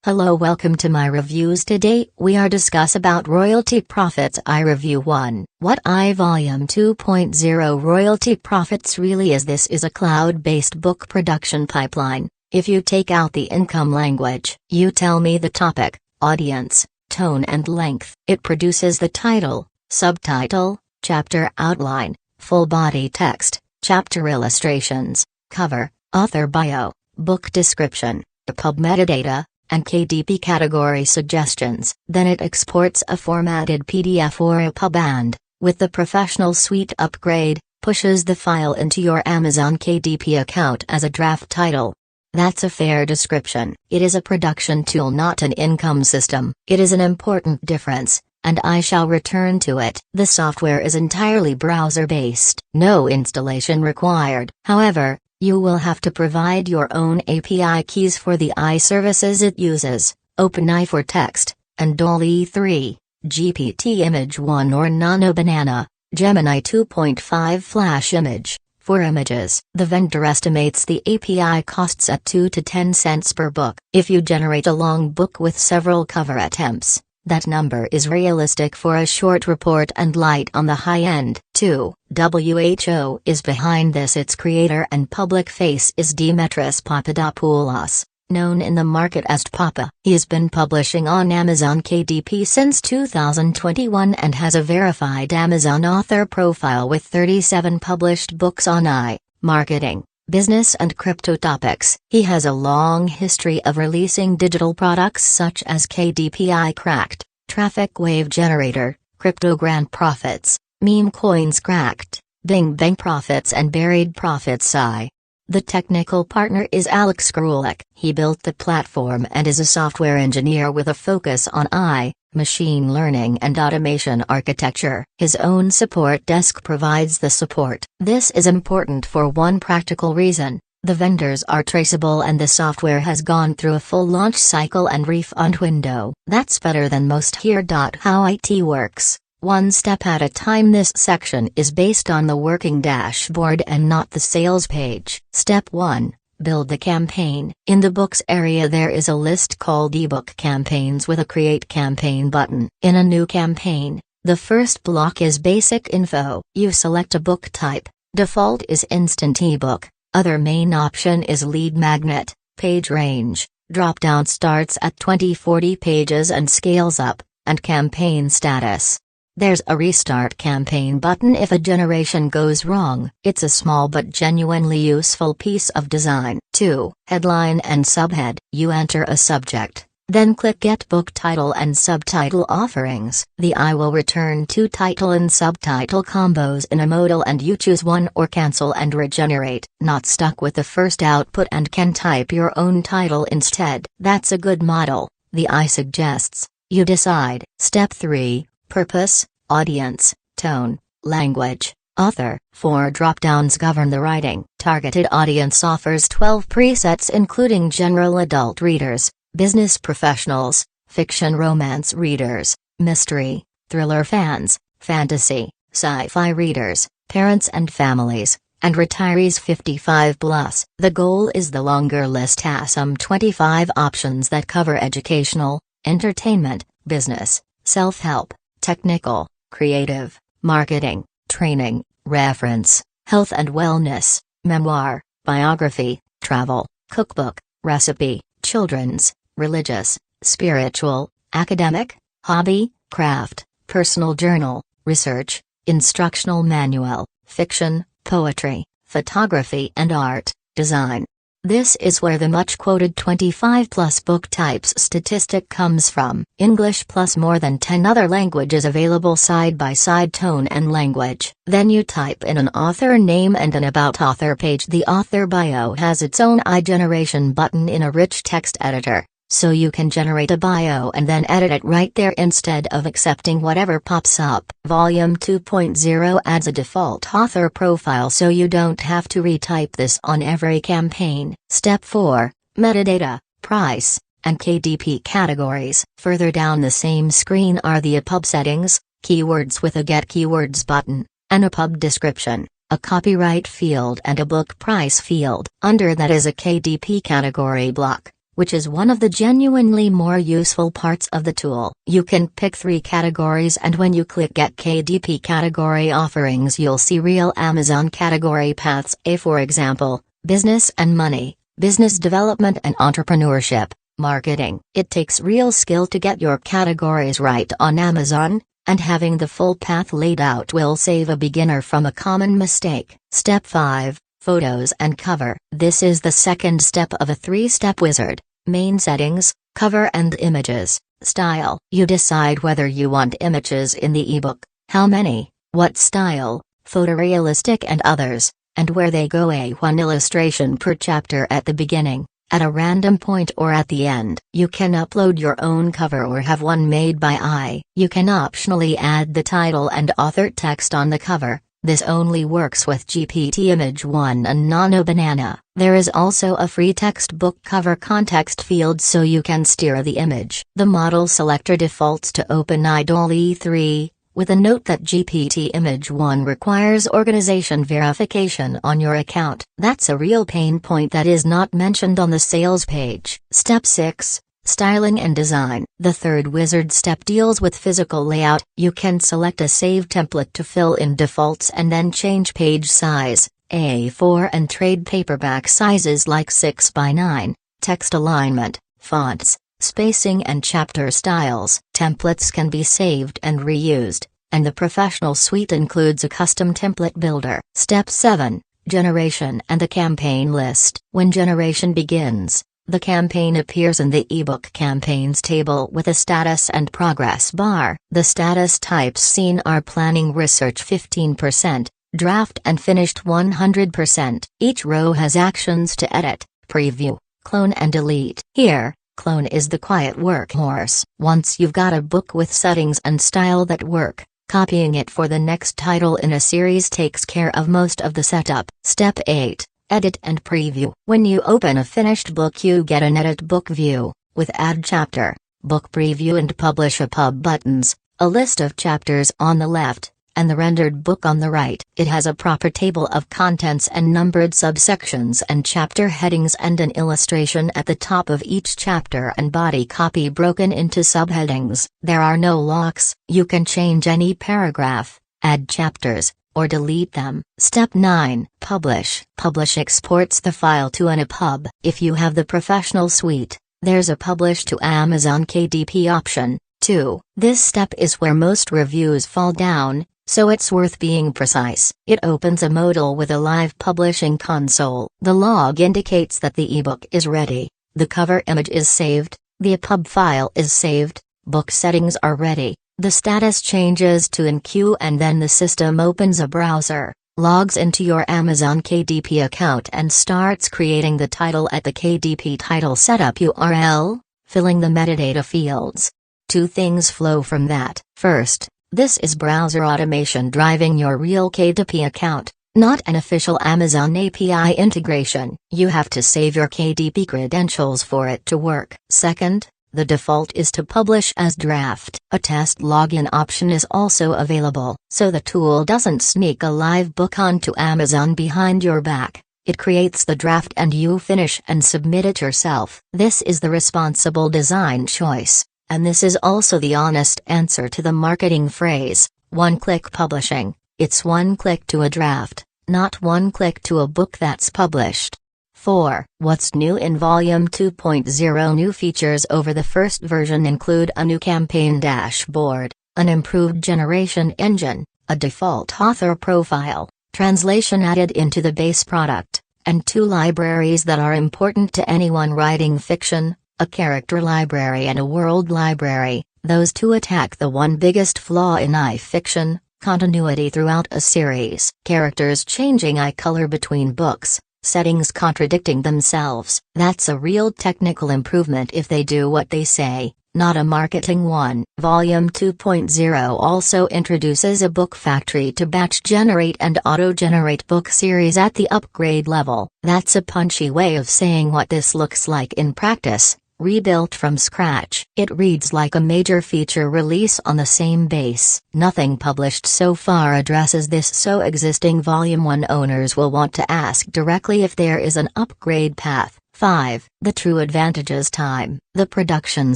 Hello, welcome to my reviews. Today we are discuss about Royalty Profits. I review 1. What I Volume 2.0 Royalty Profits really is. This is a cloud-based book production pipeline. If you take out the income language, you tell me the topic, audience, tone and length. It produces the title, subtitle, chapter outline, full body text, chapter illustrations, cover, author bio, book description, EPUB metadata, and KDP category suggestions. Then it exports a formatted PDF or EPUB and, with the Professional Suite upgrade, pushes the file into your Amazon KDP account as a draft title. That's a fair description. It is a production tool, not an income system. It is an important difference, and I shall return to it. The software is entirely browser-based. No installation required. However, you will have to provide your own API keys for the AI services it uses, OpenAI for text, and DALL-E 3, GPT Image 1 or Nano Banana, Gemini 2.5 Flash Image, for images. The vendor estimates the API costs at 2 to 10 cents per book. If you generate a long book with several cover attempts, that number is realistic for a short report and light on the high end. 2. WHO is behind this. Its creator and public face is Dimitris Papadopoulos, known in the market as Papa. He has been publishing on Amazon KDP since 2021 and has a verified Amazon author profile with 37 published books on AI, marketing, business and crypto topics. He has a long history of releasing digital products such as KDP Cracked, Traffic Wave Generator, Cryptogrant Profits, Meme Coins Cracked, Bing Bang Profits and Buried Profits AI. The technical partner is Alex Grulik. He built the platform and is a software engineer with a focus on AI, machine learning and automation architecture. His own support desk provides the support. This is important for one practical reason: the vendors are traceable and the software has gone through a full launch cycle and refund window. That's better than most here. How IT works. One step at a time. This section is based on the working dashboard and not the sales page. Step 1. Build the campaign. In the books area there is a list called ebook campaigns with a create campaign button. In a new campaign, the first block is basic info. You select a book type. Default is instant ebook. Other main option is lead magnet. Page range. Drop-down starts at 20-40 pages and scales up, and campaign status. There's a restart campaign button if a generation goes wrong. It's a small but genuinely useful piece of design. 2. Headline and subhead. You enter a subject, then click Get Book Title and Subtitle Offerings. The AI will return 2 title and subtitle combos in a modal and you choose one or cancel and regenerate. Not stuck with the first output and can type your own title instead. That's a good model, the AI suggests. You decide. Step 3. Purpose, audience, tone, language, author. 4 drop-downs govern the writing. Targeted audience offers 12 presets including general adult readers, business professionals, fiction romance readers, mystery, thriller fans, fantasy, sci-fi readers, parents and families, and retirees 55+. The goal is the longer list has some 25 options that cover educational, entertainment, business, self-help, technical, creative, marketing, training, reference, health and wellness, memoir, biography, travel, cookbook, recipe, children's, religious, spiritual, academic, hobby, craft, personal journal, research, instructional manual, fiction, poetry, photography and art, design. This is where the much-quoted 25+ book types statistic comes from. English plus more than 10 other languages available side by side. Tone and language. Then you type in an author name and an About Author page. The author bio has its own AI generation button in a rich text editor, so you can generate a bio and then edit it right there instead of accepting whatever pops up. Volume 2.0 adds a default author profile so you don't have to retype this on every campaign. Step 4. Metadata, price, and KDP categories. Further down the same screen are the EPUB settings, keywords with a Get Keywords button, an EPUB description, a copyright field and a book price field. Under that is a KDP category block. which is one of the genuinely more useful parts of the tool. You can pick 3 categories, and when you click Get KDP Category Offerings, you'll see real Amazon category paths. For example, business and money, business development and entrepreneurship, marketing. It takes real skill to get your categories right on Amazon, and having the full path laid out will save a beginner from a common mistake. Step 5. Photos and cover. This is the second step of a 3-step wizard. Main settings, cover and images. Style. You decide whether you want images in the ebook, how many, what style, photorealistic and others, and where they go. One illustration per chapter at the beginning, at a random point, or at the end. You can upload your own cover or have one made by eye. You can optionally add the title and author text on the cover. This only works with GPT Image 1 and Nano Banana. There is also a free textbook cover context field so you can steer the image. The model selector defaults to OpenIDOL E3, with a note that GPT Image 1 requires organization verification on your account. That's a real pain point that is not mentioned on the sales page. Step 6. Styling and design. The third wizard step deals with physical layout. You can select a save template to fill in defaults and then change page size, A4 and trade paperback sizes like 6x9, text alignment, fonts, spacing and chapter styles. Templates can be saved and reused, and the professional suite includes a custom template builder. Step 7. Generation and the campaign list. When generation begins, the campaign appears in the ebook campaigns table with a status and progress bar. The status types seen are planning research 15%, draft and finished 100%. Each row has actions to edit, preview, clone and delete. Here, clone is the quiet workhorse. Once you've got a book with settings and style that work, copying it for the next title in a series takes care of most of the setup. Step 8. Edit and preview. When you open a finished book, you get an edit book view, with add chapter, book preview and publish a pub buttons, a list of chapters on the left, and the rendered book on the right. It has a proper table of contents and numbered subsections and chapter headings and an illustration at the top of each chapter and body copy broken into subheadings. There are no locks. You can change any paragraph, add chapters, or delete them. Step 9. Publish. Publish exports the file to an EPUB. If you have the professional suite, there's a Publish to Amazon KDP option, too. This step is where most reviews fall down, so it's worth being precise. It opens a modal with a live publishing console. The log indicates that the ebook is ready, the cover image is saved, the EPUB file is saved, book settings are ready. The status changes to in queue and then the system opens a browser, logs into your Amazon KDP account and starts creating the title at the KDP title setup URL, filling the metadata fields. 2 things flow from that. First, this is browser automation driving your real KDP account, not an official Amazon API integration. You have to save your KDP credentials for it to work. Second, the default is to publish as draft. A test login option is also available, so the tool doesn't sneak a live book onto Amazon behind your back. It creates the draft and you finish and submit it yourself. This is the responsible design choice, and this is also the honest answer to the marketing phrase, one-click publishing. It's one click to a draft, not one click to a book that's published. 4. What's new in Volume 2.0? New features over the first version include a new campaign dashboard, an improved generation engine, a default author profile, translation added into the base product, and 2 libraries that are important to anyone writing fiction, a character library and a world library. Those 2 attack the one biggest flaw in fiction, continuity throughout a series. Characters changing eye color between books, settings contradicting themselves. That's a real technical improvement if they do what they say, not a marketing one. Volume 2.0 also introduces a book factory to batch generate and auto-generate book series at the upgrade level. That's a punchy way of saying what this looks like in practice. Rebuilt from scratch. It reads like a major feature release on the same base. Nothing published so far addresses this, so existing Volume 1 owners will want to ask directly if there is an upgrade path. 5. The true advantages. Time. The production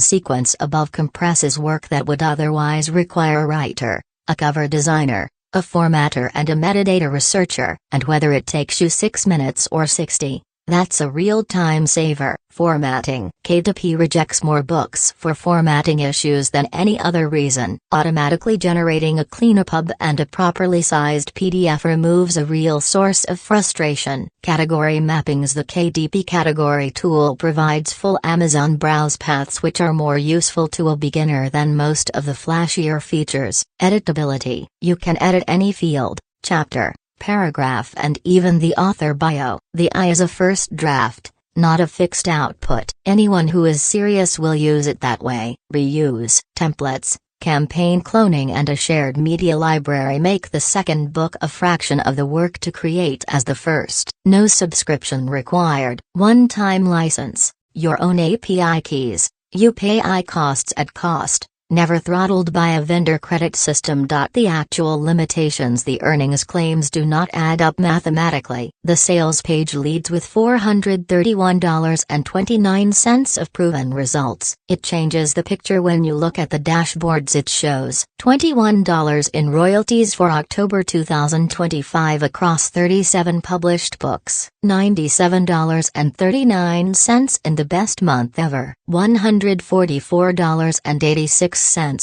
sequence above compresses work that would otherwise require a writer, a cover designer, a formatter and a metadata researcher, and whether it takes you 6 minutes or 60. That's a real time saver. Formatting. K2P rejects more books for formatting issues than any other reason. Automatically generating a clean EPUB and a properly sized PDF removes a real source of frustration. Category mappings. The K2P category tool provides full Amazon browse paths which are more useful to a beginner than most of the flashier features. Editability. You can edit any field, chapter, paragraph and even the author bio. The I is a first draft, not a fixed output. Anyone who is serious will use it that way. Reuse. Templates, campaign cloning and a shared media library make the second book a fraction of the work to create as the first. No subscription required. One-time license, your own API keys, you pay costs at cost. Never throttled by a vendor credit system. The actual limitations. The earnings claims do not add up mathematically. The sales page leads with $431.29 of proven results. It changes the picture when you look at the dashboards. It shows $21 in royalties for October 2025 across 37 published books, $97.39 in the best month ever, $144.86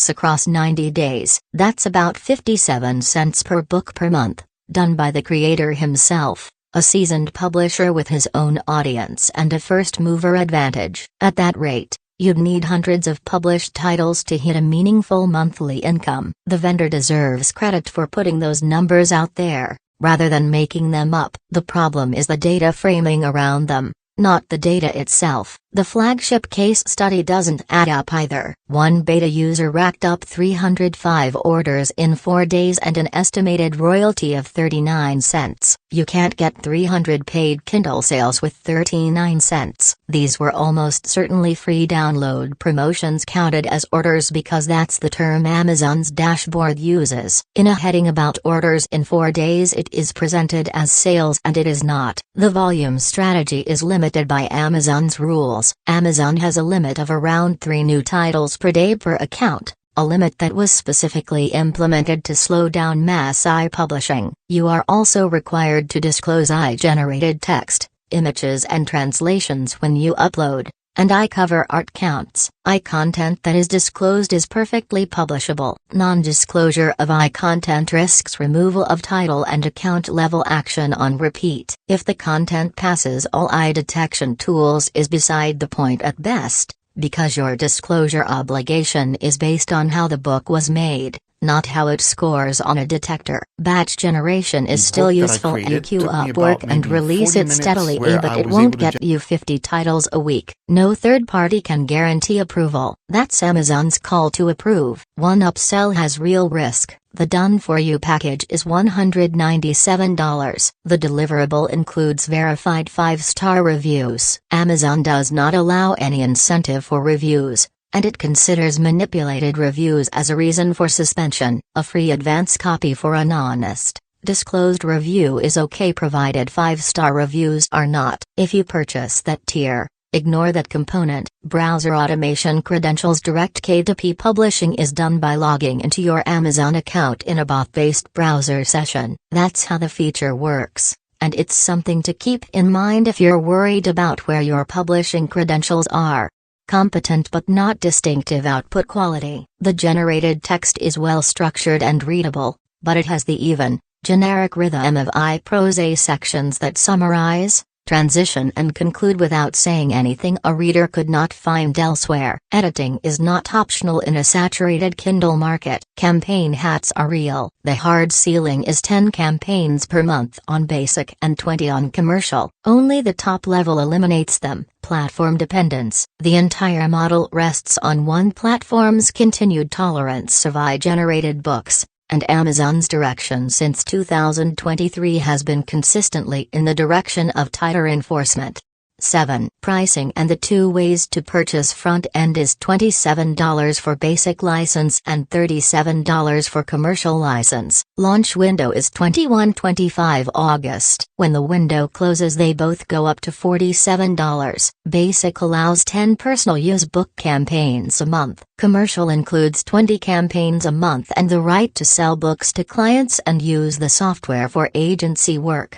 across 90 days. That's about 57 cents per book per month, done by the creator himself, a seasoned publisher with his own audience and a first mover advantage. At that rate, you'd need hundreds of published titles to hit a meaningful monthly income. The vendor deserves credit for putting those numbers out there, rather than making them up. The problem is the data framing around them, not the data itself. The flagship case study doesn't add up either. One beta user racked up 305 orders in 4 days and an estimated royalty of 39 cents. You can't get 300 paid Kindle sales with 39 cents. These were almost certainly free download promotions counted as orders because that's the term Amazon's dashboard uses. In a heading about orders in 4 days it is presented as sales and it is not. The volume strategy is limited by Amazon's rules. Amazon has a limit of around 3 new titles per day per account, a limit that was specifically implemented to slow down mass publishing. You are also required to disclose generated text, images and translations when you upload, and cover art counts. Content that is disclosed is perfectly publishable. Non-disclosure of content risks removal of title and account level action on repeat. If the content passes all detection tools is beside the point at best, because your disclosure obligation is based on how the book was made, not how it scores on a detector. Batch generation is still useful and queue up work and release it steadily, but it won't get you 50 titles a week. No third party can guarantee approval. That's Amazon's call to approve. One upsell has real risk. The done-for-you package is $197. The deliverable includes verified 5-star reviews. Amazon does not allow any incentive for reviews, and it considers manipulated reviews as a reason for suspension. A free advance copy for an honest, disclosed review is okay provided 5-star reviews are not. If you purchase that tier, ignore that component. Browser automation credentials. Direct K2P publishing is done by logging into your Amazon account in a bot-based browser session. That's how the feature works, and it's something to keep in mind if you're worried about where your publishing credentials are. Competent but not distinctive output quality. The generated text is well structured and readable, but it has the even, generic rhythm of prose sections that summarize, transition and conclude without saying anything a reader could not find elsewhere. Editing is not optional in a saturated Kindle market. Campaign hats are real. The hard ceiling is 10 campaigns per month on basic and 20 on commercial. Only the top level eliminates them. Platform dependence. The entire model rests on one platform's continued tolerance of generated books, and Amazon's direction since 2023 has been consistently in the direction of tighter enforcement. 7. Pricing and the 2 ways to purchase front end is $27 for basic license and $37 for commercial license. Launch window is 21-25 August. When the window closes they both go up to $47. Basic allows 10 personal use book campaigns a month. Commercial includes 20 campaigns a month and the right to sell books to clients and use the software for agency work.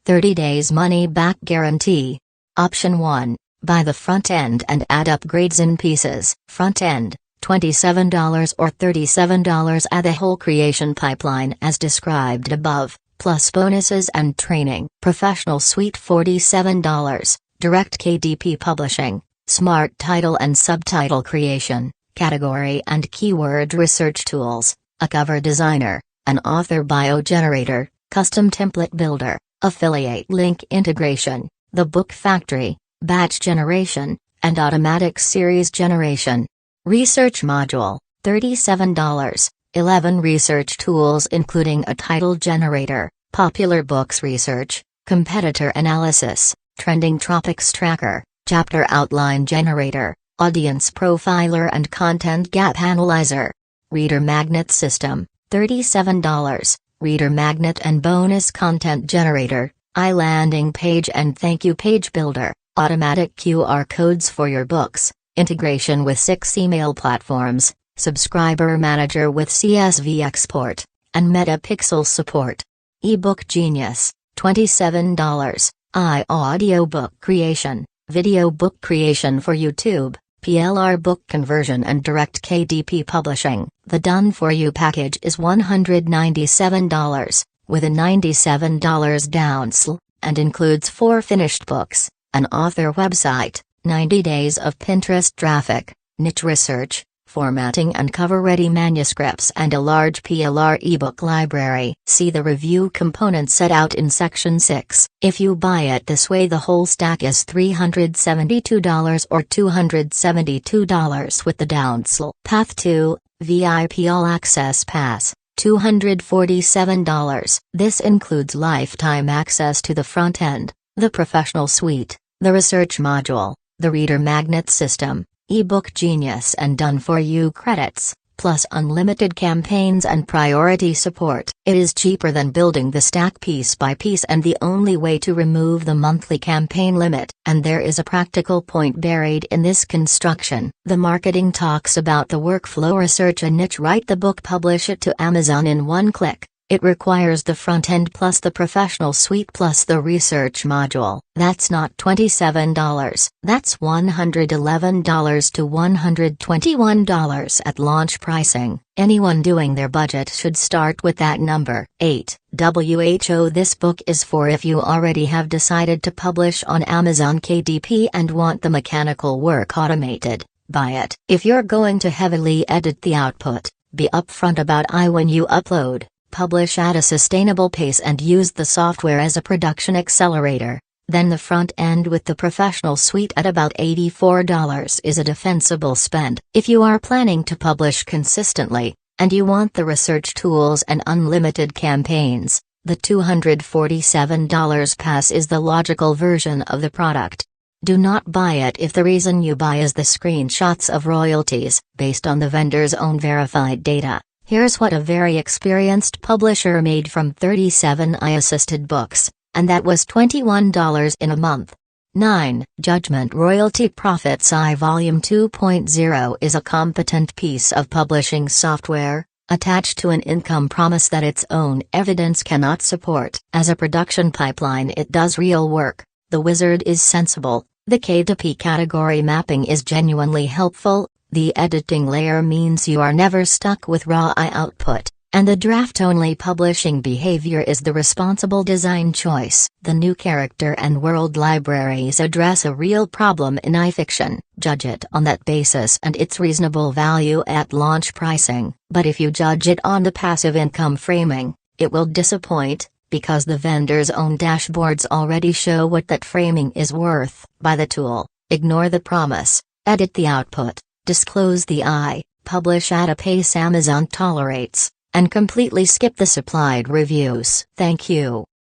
30 days money-back guarantee. Option 1. Buy the front end and add upgrades in pieces. Front end, $27 or $37. Add the whole creation pipeline as described above, plus bonuses and training. Professional Suite $47. Direct KDP Publishing, Smart Title and Subtitle Creation, Category and Keyword Research Tools, a Cover Designer, an Author Bio Generator, Custom Template Builder, Affiliate Link Integration, The Book Factory, Batch Generation, and Automatic Series Generation. Research Module, $37. 11 research tools including a title generator, popular books research, competitor analysis, trending topics tracker, chapter outline generator, audience profiler and content gap analyzer. Reader Magnet System, $37. Reader Magnet and bonus content generator, iLanding page and thank you page builder, automatic QR codes for your books, integration with 6 email platforms, subscriber manager with CSV export, and Metapixel support. eBook Genius, $27. iAudiobook creation, video book creation for YouTube, PLR book conversion and direct KDP publishing. The done-for-you package is $197, with a $97 downsell, and includes 4 finished books, an author website, 90 days of Pinterest traffic, niche research, formatting and cover-ready manuscripts and a large PLR ebook library. See the review components set out in Section 6. If you buy it this way the whole stack is $372 or $272 with the downsell. Path 2, VIP All Access Pass, $247. This includes lifetime access to the front end, the professional suite, the research module, the Reader Magnet System, eBook Genius and done-for-you credits, plus unlimited campaigns and priority support. It is cheaper than building the stack piece by piece and the only way to remove the monthly campaign limit. And there is a practical point buried in this construction. The marketing talks about the workflow: research a niche, write the book, publish it to Amazon in one click. It requires the front end plus the professional suite plus the research module. That's not $27. That's $111 to $121 at launch pricing. Anyone doing their budget should start with that number. 8. WHO This book is for if you already have decided to publish on Amazon KDP and want the mechanical work automated. Buy it. If you're going to heavily edit the output, be upfront about when you upload. Publish at a sustainable pace and use the software as a production accelerator. Then the front end with the professional suite at about $84 is a defensible spend. If you are planning to publish consistently, and you want the research tools and unlimited campaigns, the $247 pass is the logical version of the product. Do not buy it if the reason you buy is the screenshots of royalties, based on the vendor's own verified data. Here's what a very experienced publisher made from 37 AI-assisted books, and that was $21 in a month. 9. Judgment Royalty Profits AI Volume 2.0 is a competent piece of publishing software, attached to an income promise that its own evidence cannot support. As a production pipeline it does real work, the wizard is sensible, the K2P category mapping is genuinely helpful, the editing layer means you are never stuck with raw output, and the draft-only publishing behavior is the responsible design choice. The new character and world libraries address a real problem in iFiction. Judge it on that basis and its reasonable value at launch pricing. But if you judge it on the passive income framing, it will disappoint, because the vendor's own dashboards already show what that framing is worth. Buy the tool, ignore the promise, edit the output, disclose the publish at a pace Amazon tolerates, and completely skip the supplied reviews. Thank you.